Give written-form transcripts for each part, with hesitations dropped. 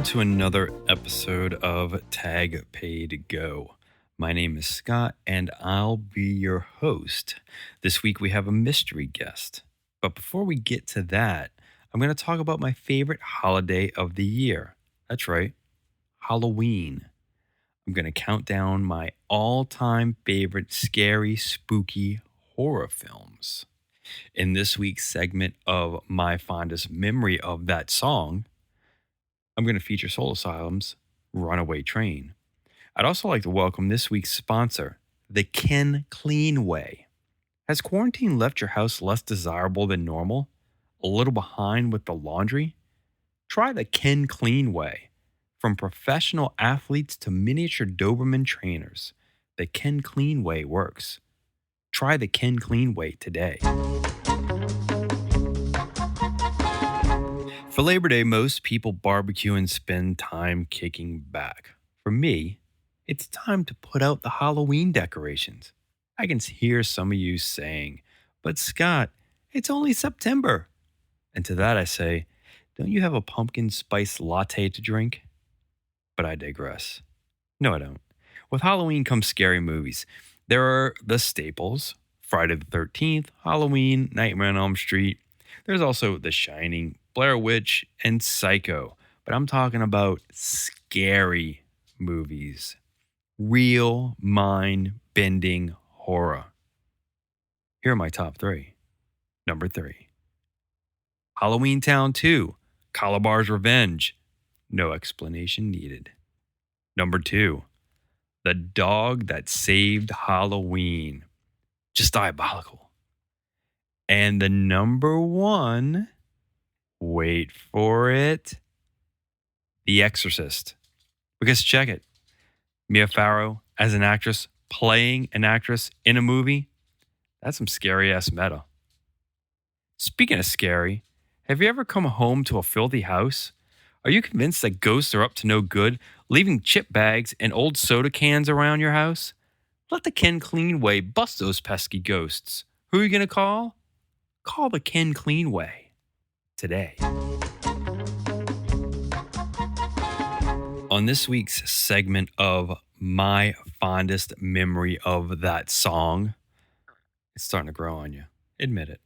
to another episode of Tag Pay to Go. My name is Scott, and I'll be your host. This week we have a mystery guest. But before we get to that, I'm going to talk about my favorite holiday of the year. That's right, Halloween. I'm going to count down my all-time favorite scary, spooky horror films. In this week's segment of my fondest memory of that song, I'm going to feature Soul Asylum's Runaway Train. I'd also like to welcome this week's sponsor, The Ken Clean Way. Has quarantine left your house less desirable than normal? A little behind with the laundry? Try The Ken Clean Way. From professional athletes to miniature Doberman trainers, The Ken Clean Way works. Try The Ken Clean Way today. For Labor Day, most people barbecue and spend time kicking back. For me, it's time to put out the Halloween decorations. I can hear some of you saying, but Scott, it's only September. And to that I say, don't you have a pumpkin spice latte to drink? But I digress. No, I don't. With Halloween comes scary movies. There are the staples, Friday the 13th, Halloween, Nightmare on Elm Street. There's also The Shining, Blair Witch, and Psycho. But I'm talking about scary movies. Real mind-bending horror. Here are my top three. Number 3. Halloween Town 2, Calabar's Revenge. No explanation needed. Number 2. The Dog That Saved Halloween. Just diabolical. And the number 1, wait for it, The Exorcist. Because check it, Mia Farrow as an actress playing an actress in a movie, that's some scary-ass meta. Speaking of scary, have you ever come home to a filthy house? Are you convinced that ghosts are up to no good, leaving chip bags and old soda cans around your house? Let the Ken Clean Way bust those pesky ghosts. Who are you going to call? Call the Ken Clean Way today. On this week's segment of my fondest memory of that song, it's starting to grow on you. Admit it.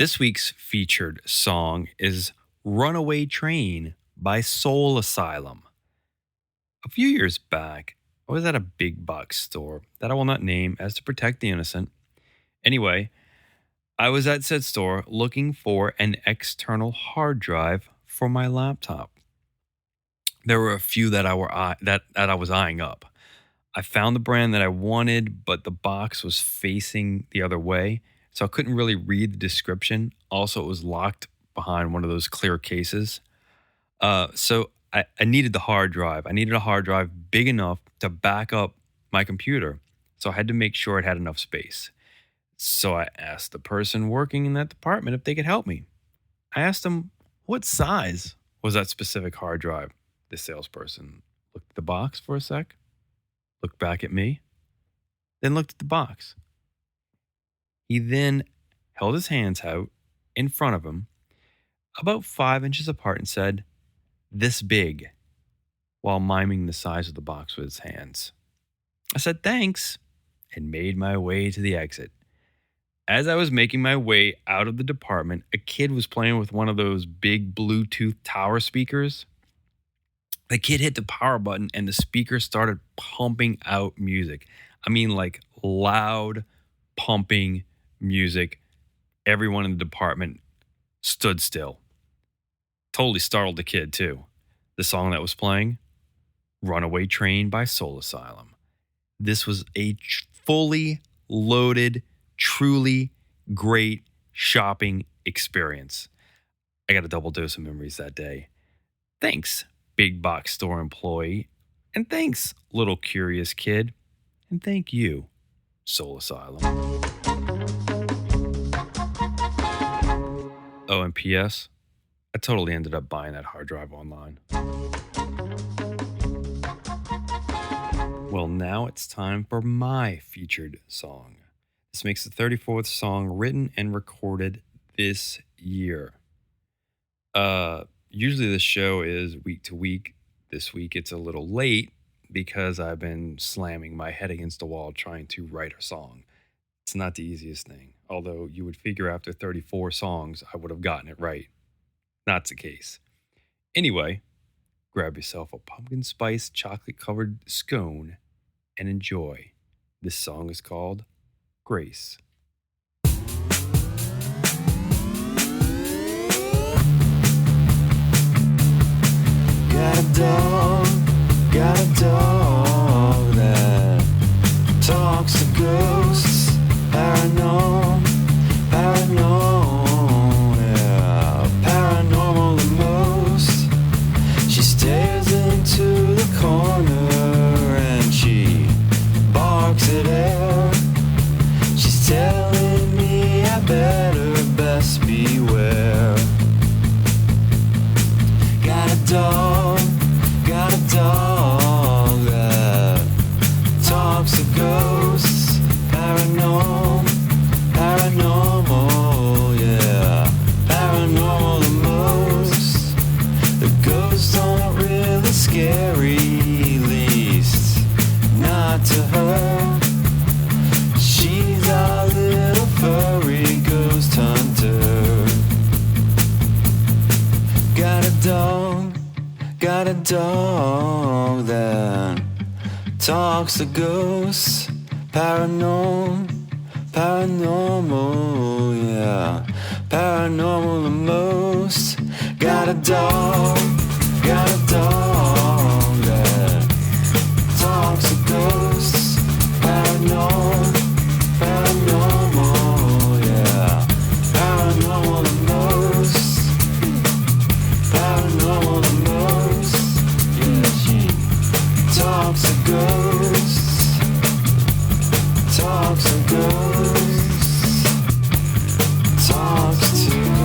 This week's featured song is Runaway Train by Soul Asylum. A few years back, I was at a big box store that I will not name as to protect the innocent. Anyway, I was at said store looking for an external hard drive for my laptop. There were a few that I was eyeing up. I found the brand that I wanted, but the box was facing the other way, so I couldn't really read the description. Also, it was locked behind one of those clear cases. So I needed the hard drive. I needed a hard drive big enough to back up my computer, so I had to make sure it had enough space. So I asked the person working in that department if they could help me. I asked them, what size was that specific hard drive? The salesperson looked at the box for a sec, looked back at me, then looked at the box. He then held his hands out in front of him, about 5 inches apart, and said, this big, while miming the size of the box with his hands. I said thanks and made my way to the exit. As I was making my way out of the department, a kid was playing with one of those big Bluetooth tower speakers. The kid hit the power button and the speaker started pumping out music. I mean, like loud pumping music. Everyone in the department stood still. Totally startled the kid, too. The song that was playing, Runaway Train by Soul Asylum. This was a fully loaded, truly great shopping experience. I got a double dose of memories that day. Thanks, big box store employee. And thanks, little curious kid. And thank you, Soul Asylum. Oh, and P.S., I totally ended up buying that hard drive online. Well, now it's time for my featured song. This makes the 34th song written and recorded this year. Usually the show is week to week. This week it's a little late because I've been slamming my head against the wall trying to write a song. It's not the easiest thing, although you would figure after 34 songs I would have gotten it right. Not the case. Anyway, grab yourself a pumpkin spice chocolate covered scone and enjoy. This song is called Grace. Got a dog that talks to ghosts, paranormal, yeah, paranormal the most. She stares into the corner and she barks at air. She's telling me I better best beware. Got a dog that talks to ghosts, paranormal, yeah, paranormal the most. The ghosts aren't really scary, least not to her. She's our little furry ghost hunter. Got a dog that talks to ghosts, paranormal, yeah, paranormal the most. Got a dog that talks to ghosts, paranormal, yeah, paranormal the most, paranormal the most. Yeah, she talks to ghosts, talks to ghosts, talks to ghosts.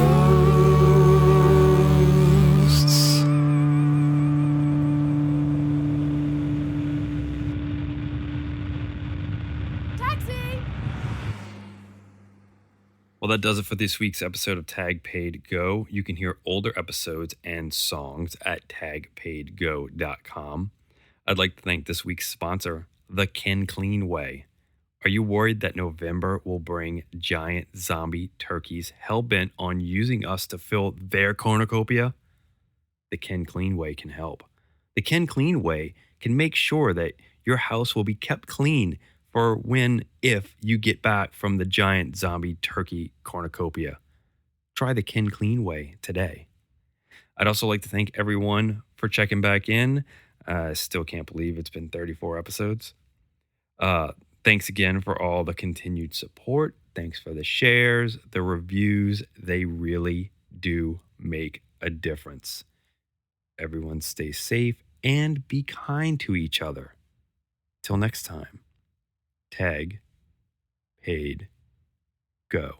Taxi! Well, that does it for this week's episode of Tag Paid Go. You can hear older episodes and songs at tagpaidgo.com. I'd like to thank this week's sponsor, The Ken Clean Way. Are you worried that November will bring giant zombie turkeys hell-bent on using us to fill their cornucopia? The Ken Clean Way can help. The Ken Clean Way can make sure that your house will be kept clean for if you get back from the giant zombie turkey cornucopia. Try the Ken Clean Way today. I'd also like to thank everyone for checking back in. I still can't believe it's been 34 episodes. Thanks again for all the continued support. Thanks for the shares, the reviews. They really do make a difference. Everyone stay safe and be kind to each other. Till next time, tag, paid, go.